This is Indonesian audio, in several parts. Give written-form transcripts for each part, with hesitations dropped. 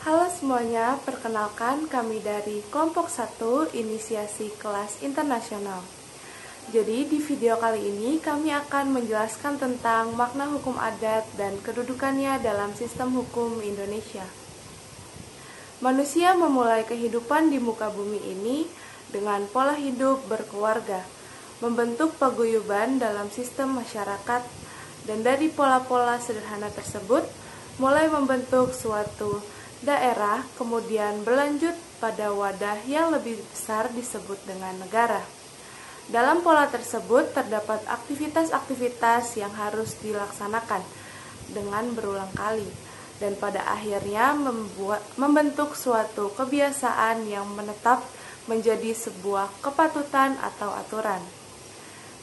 Halo semuanya, perkenalkan kami dari kelompok 1 Inisiasi Kelas Internasional. Jadi di video kali ini kami akan menjelaskan tentang makna hukum adat dan kedudukannya dalam sistem hukum Indonesia. Manusia memulai kehidupan di muka bumi ini dengan pola hidup berkeluarga, membentuk paguyuban dalam sistem masyarakat, dan dari pola-pola sederhana tersebut mulai membentuk suatu daerah, kemudian berlanjut pada wadah yang lebih besar disebut dengan negara. Dalam pola tersebut terdapat aktivitas-aktivitas yang harus dilaksanakan dengan berulang kali, dan pada akhirnya membentuk suatu kebiasaan yang menetap menjadi sebuah kepatutan atau aturan.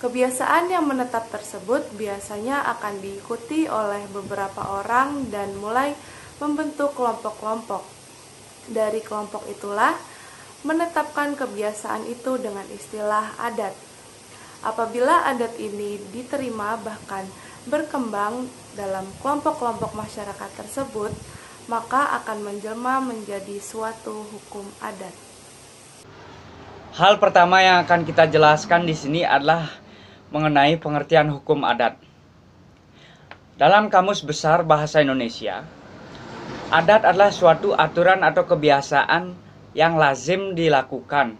Kebiasaan yang menetap tersebut biasanya akan diikuti oleh beberapa orang dan mulai membentuk kelompok-kelompok. Dari kelompok itulah menetapkan kebiasaan itu dengan istilah adat. Apabila adat ini diterima bahkan berkembang dalam kelompok-kelompok masyarakat tersebut, maka akan menjelma menjadi suatu hukum adat. Hal pertama yang akan kita jelaskan di sini adalah mengenai pengertian hukum adat. Dalam Kamus Besar Bahasa Indonesia, adat adalah suatu aturan atau kebiasaan yang lazim dilakukan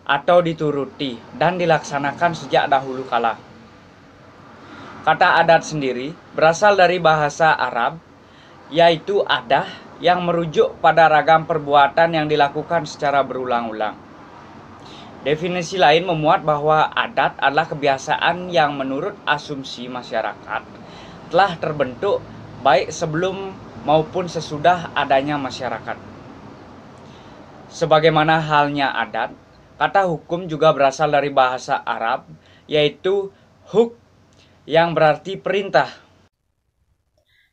atau dituruti dan dilaksanakan sejak dahulu kala. Kata adat sendiri berasal dari bahasa Arab, yaitu adah, yang merujuk pada ragam perbuatan yang dilakukan secara berulang-ulang. Definisi lain memuat bahwa adat adalah kebiasaan yang menurut asumsi masyarakat telah terbentuk baik sebelum maupun sesudah adanya masyarakat. Sebagaimana halnya adat, kata hukum juga berasal dari bahasa Arab, yaitu huk, yang berarti perintah.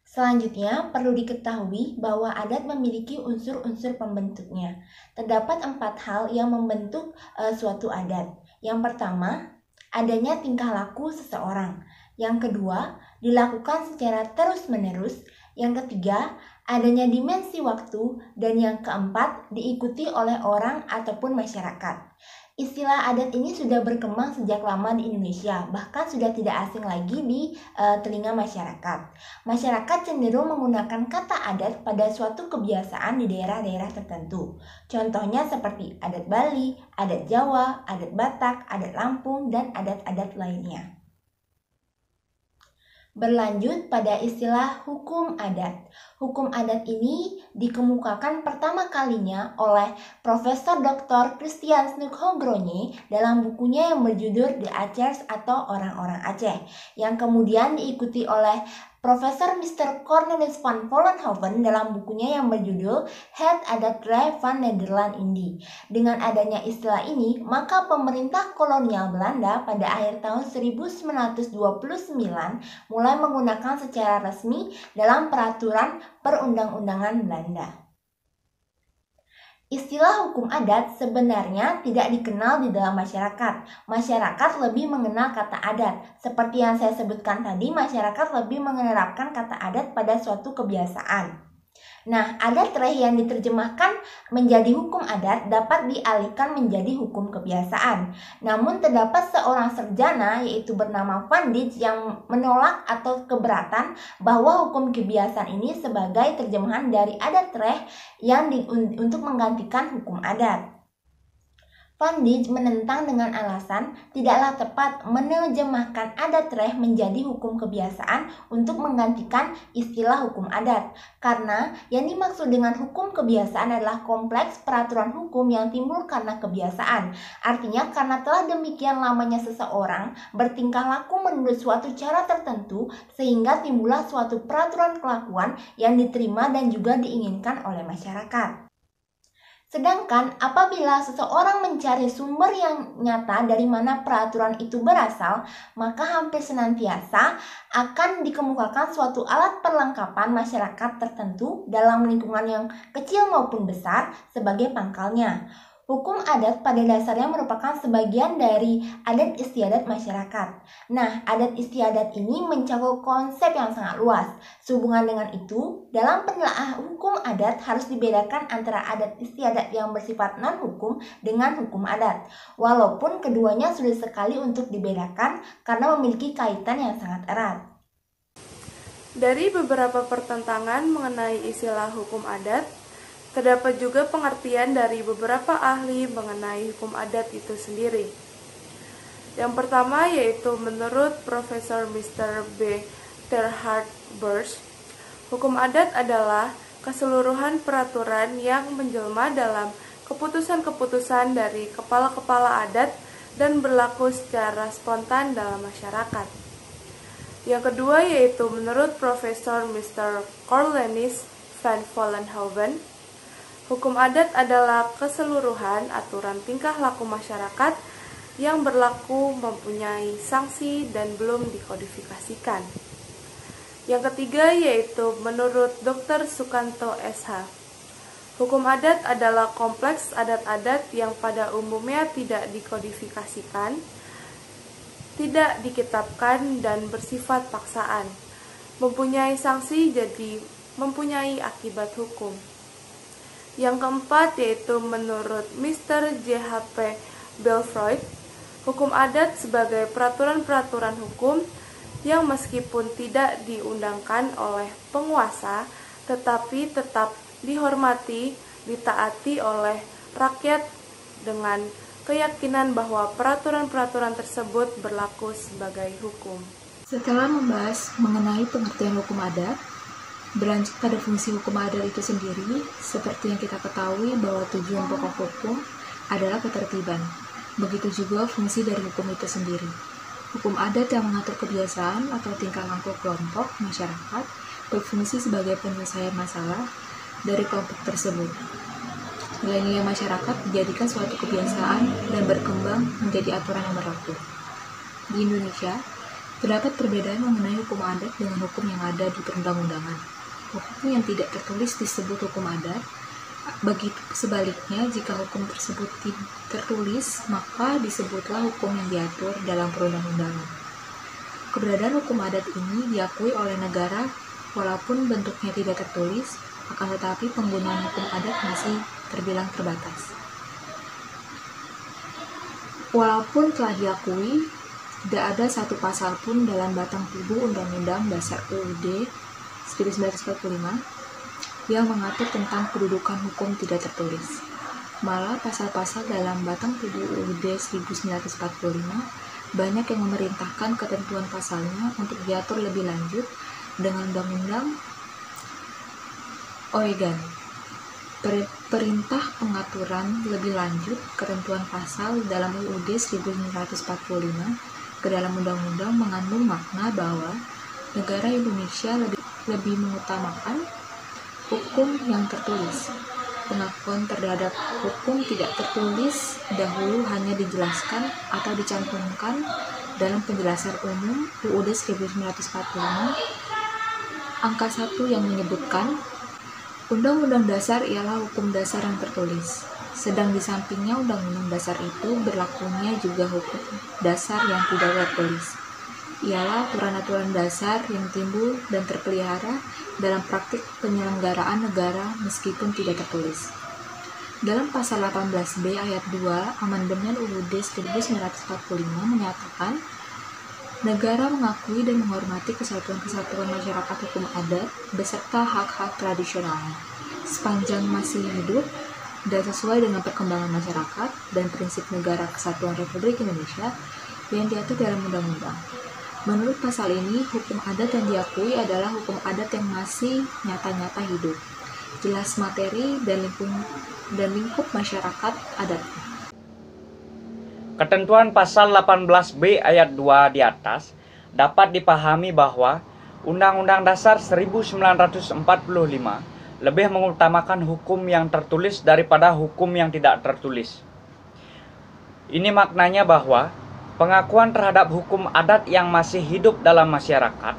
Selanjutnya, perlu diketahui bahwa adat memiliki unsur-unsur pembentuknya. Terdapat 4 hal yang membentuk suatu adat. Yang pertama, adanya tingkah laku seseorang. Yang kedua, dilakukan secara terus-menerus. Yang ketiga, adanya dimensi waktu. Dan yang keempat, diikuti oleh orang ataupun masyarakat. Istilah adat ini sudah berkembang sejak lama di Indonesia, bahkan sudah tidak asing lagi di telinga masyarakat. Masyarakat cenderung menggunakan kata adat pada suatu kebiasaan di daerah-daerah tertentu. Contohnya seperti adat Bali, adat Jawa, adat Batak, adat Lampung, dan adat-adat lainnya. Berlanjut pada istilah hukum adat. Hukum adat ini dikemukakan pertama kalinya oleh Profesor Dr. Christian Nugroho dalam bukunya yang berjudul The Acers atau Orang-orang Aceh, yang kemudian diikuti oleh Profesor Mr. Cornelis van Vollenhoven dalam bukunya yang berjudul Het Adatrecht van Nederland Indie. Dengan adanya istilah ini, maka pemerintah kolonial Belanda pada akhir tahun 1929 mulai menggunakan secara resmi dalam peraturan perundang-undangan Belanda. Istilah hukum adat sebenarnya tidak dikenal di dalam masyarakat. Masyarakat lebih mengenal kata adat. Seperti yang saya sebutkan tadi, masyarakat lebih menerapkan kata adat pada suatu kebiasaan. Nah, adatrecht yang diterjemahkan menjadi hukum adat dapat dialihkan menjadi hukum kebiasaan. Namun terdapat seorang sarjana yaitu bernama Van Dijk yang menolak atau keberatan bahwa hukum kebiasaan ini sebagai terjemahan dari adatrecht yang untuk menggantikan hukum adat. Van Dijk menentang dengan alasan tidaklah tepat menerjemahkan adatrecht menjadi hukum kebiasaan untuk menggantikan istilah hukum adat. Karena yang dimaksud dengan hukum kebiasaan adalah kompleks peraturan hukum yang timbul karena kebiasaan. Artinya karena telah demikian lamanya seseorang bertingkah laku menurut suatu cara tertentu sehingga timbullah suatu peraturan kelakuan yang diterima dan juga diinginkan oleh masyarakat. Sedangkan apabila seseorang mencari sumber yang nyata dari mana peraturan itu berasal, maka hampir senantiasa akan dikemukakan suatu alat perlengkapan masyarakat tertentu dalam lingkungan yang kecil maupun besar sebagai pangkalnya. Hukum adat pada dasarnya merupakan sebagian dari adat istiadat masyarakat. Nah, adat istiadat ini mencakup konsep yang sangat luas. Sehubungan dengan itu, dalam penelaahan hukum adat harus dibedakan antara adat istiadat yang bersifat non-hukum dengan hukum adat. Walaupun keduanya sulit sekali untuk dibedakan karena memiliki kaitan yang sangat erat. Dari beberapa pertentangan mengenai istilah hukum adat, terdapat juga pengertian dari beberapa ahli mengenai hukum adat itu sendiri. Yang pertama yaitu menurut Profesor Mr. B. Terhard Bursch, hukum adat adalah keseluruhan peraturan yang menjelma dalam keputusan-keputusan dari kepala-kepala adat dan berlaku secara spontan dalam masyarakat. Yang kedua yaitu menurut Profesor Mr. Cornelis van Vollenhoven, hukum adat adalah keseluruhan aturan tingkah laku masyarakat yang berlaku mempunyai sanksi dan belum dikodifikasikan. Yang ketiga yaitu menurut Dr. Sukanto SH, hukum adat adalah kompleks adat-adat yang pada umumnya tidak dikodifikasikan, tidak dikitabkan dan bersifat paksaan, mempunyai sanksi jadi mempunyai akibat hukum. Yang keempat yaitu menurut Mr. J.H.P. Belfroid, hukum adat sebagai peraturan-peraturan hukum yang meskipun tidak diundangkan oleh penguasa tetapi tetap dihormati, ditaati oleh rakyat dengan keyakinan bahwa peraturan-peraturan tersebut berlaku sebagai hukum. Setelah membahas mengenai pengertian hukum adat, berlanjut pada fungsi hukum adat itu sendiri, seperti yang kita ketahui bahwa tujuan pokok hukum adalah ketertiban. Begitu juga fungsi dari hukum itu sendiri. Hukum adat yang mengatur kebiasaan atau tingkah laku kelompok masyarakat berfungsi sebagai penyelesaian masalah dari kelompok tersebut. Nilai-nilai masyarakat dijadikan suatu kebiasaan dan berkembang menjadi aturan yang berlaku. Di Indonesia, terdapat perbedaan mengenai hukum adat dengan hukum yang ada di perundang-undangan. Hukum yang tidak tertulis disebut hukum adat. Begitu sebaliknya, jika hukum tersebut tidak tertulis, maka disebutlah hukum yang diatur dalam perundang-undangan. Keberadaan hukum adat ini diakui oleh negara walaupun bentuknya tidak tertulis, akan tetapi penggunaan hukum adat masih terbilang terbatas. Walaupun telah diakui, tidak ada satu pasal pun dalam batang tubuh Undang-Undang Dasar UUD 1945 yang mengatur tentang kedudukan hukum tidak tertulis. Malah pasal-pasal dalam batang tubuh UUD 1945 banyak yang memerintahkan ketentuan pasalnya untuk diatur lebih lanjut dengan Undang-Undang Oregon. Perintah pengaturan lebih lanjut ketentuan pasal dalam UUD 1945 ke dalam undang-undang mengandung makna bahwa negara Indonesia lebih mengutamakan hukum yang tertulis. Pengakuan terhadap hukum tidak tertulis dahulu hanya dijelaskan atau dicantumkan dalam penjelasan umum UUD 1945 angka 1 yang menyebutkan Undang-Undang Dasar ialah hukum dasar yang tertulis. Sedang di sampingnya Undang-Undang Dasar itu berlakunya juga hukum dasar yang tidak tertulis. Ialah aturan-aturan dasar yang timbul dan terpelihara dalam praktik penyelenggaraan negara meskipun tidak tertulis. Dalam pasal 18B ayat 2 Amandemen UUD 1945 menyatakan negara mengakui dan menghormati kesatuan-kesatuan masyarakat hukum adat beserta hak-hak tradisionalnya sepanjang masih hidup dan sesuai dengan perkembangan masyarakat dan prinsip negara kesatuan Republik Indonesia yang diatur dalam undang-undang. Menurut pasal ini, hukum adat yang diakui adalah hukum adat yang masih nyata-nyata hidup, jelas materi dan lingkup masyarakat adatnya. Ketentuan pasal 18B ayat 2 di atas dapat dipahami bahwa Undang-Undang Dasar 1945 lebih mengutamakan hukum yang tertulis daripada hukum yang tidak tertulis. Ini maknanya bahwa pengakuan terhadap hukum adat yang masih hidup dalam masyarakat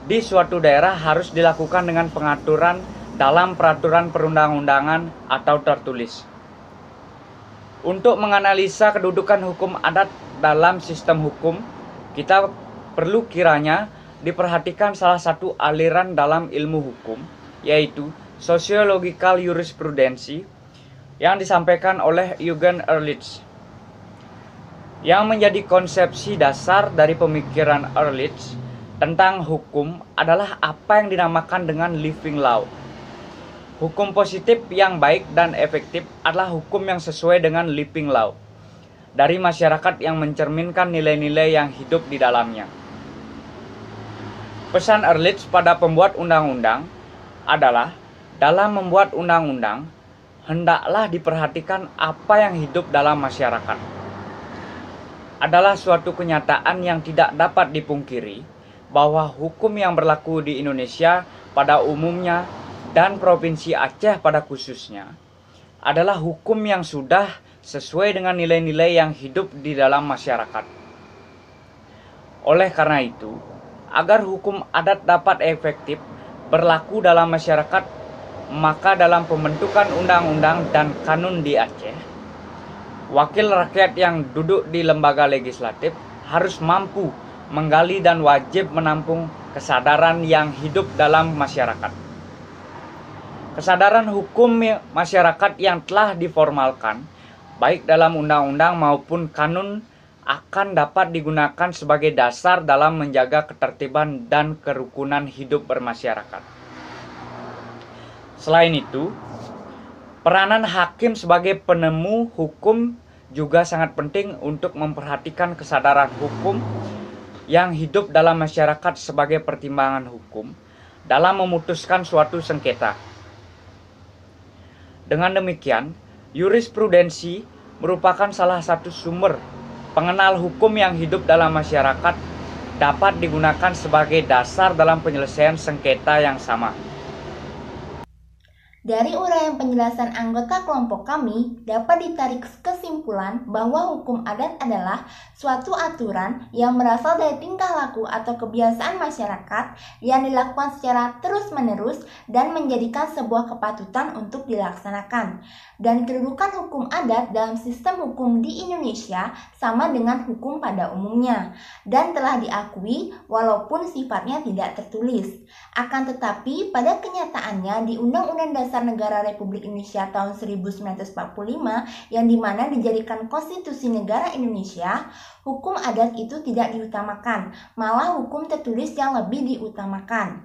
di suatu daerah harus dilakukan dengan pengaturan dalam peraturan perundang-undangan atau tertulis. Untuk menganalisa kedudukan hukum adat dalam sistem hukum, kita perlu kiranya diperhatikan salah satu aliran dalam ilmu hukum, yaitu Sociological Jurisprudency yang disampaikan oleh Eugen Ehrlich. Yang menjadi konsepsi dasar dari pemikiran Ehrlich tentang hukum adalah apa yang dinamakan dengan living law. Hukum positif yang baik dan efektif adalah hukum yang sesuai dengan living law dari masyarakat yang mencerminkan nilai-nilai yang hidup di dalamnya. Pesan Ehrlich pada pembuat undang-undang adalah dalam membuat undang-undang, hendaklah diperhatikan apa yang hidup dalam masyarakat. Adalah suatu kenyataan yang tidak dapat dipungkiri bahwa hukum yang berlaku di Indonesia pada umumnya dan Provinsi Aceh pada khususnya adalah hukum yang sudah sesuai dengan nilai-nilai yang hidup di dalam masyarakat. Oleh karena itu, agar hukum adat dapat efektif berlaku dalam masyarakat, maka dalam pembentukan undang-undang dan kanun di Aceh, wakil rakyat yang duduk di lembaga legislatif harus mampu menggali dan wajib menampung kesadaran yang hidup dalam masyarakat. Kesadaran hukum masyarakat yang telah diformalkan, baik dalam undang-undang maupun kanun, akan dapat digunakan sebagai dasar dalam menjaga ketertiban dan kerukunan hidup bermasyarakat. Selain itu, peranan hakim sebagai penemu hukum juga sangat penting untuk memperhatikan kesadaran hukum yang hidup dalam masyarakat sebagai pertimbangan hukum dalam memutuskan suatu sengketa. Dengan demikian, jurisprudensi merupakan salah satu sumber pengenal hukum yang hidup dalam masyarakat dapat digunakan sebagai dasar dalam penyelesaian sengketa yang sama. Dari uraian penjelasan anggota kelompok kami, dapat ditarik kesimpulan bahwa hukum adat adalah suatu aturan yang berasal dari tingkah laku atau kebiasaan masyarakat yang dilakukan secara terus-menerus dan menjadikan sebuah kepatutan untuk dilaksanakan. Dan kedudukan hukum adat dalam sistem hukum di Indonesia sama dengan hukum pada umumnya, dan telah diakui walaupun sifatnya tidak tertulis. Akan tetapi, pada kenyataannya di Undang-Undang Dasar Negara Republik Indonesia tahun 1945 yang dimana dijadikan konstitusi negara Indonesia, hukum adat itu tidak diutamakan, malah hukum tertulis yang lebih diutamakan.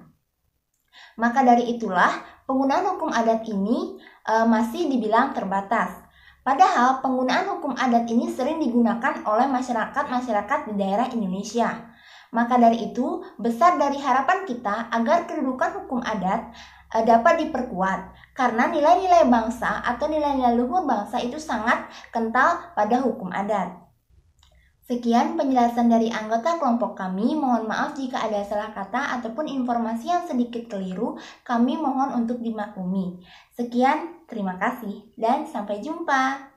Maka dari itulah penggunaan hukum adat ini masih dibilang terbatas. Padahal penggunaan hukum adat ini sering digunakan oleh masyarakat di daerah Indonesia. Maka dari itu, besar dari harapan kita agar kedudukan hukum adat dapat diperkuat, karena nilai-nilai bangsa atau nilai-nilai luhur bangsa itu sangat kental pada hukum adat. Sekian penjelasan dari anggota kelompok kami. Mohon maaf jika ada salah kata ataupun informasi yang sedikit keliru. Kami mohon untuk dimaklumi. Sekian, terima kasih, dan sampai jumpa.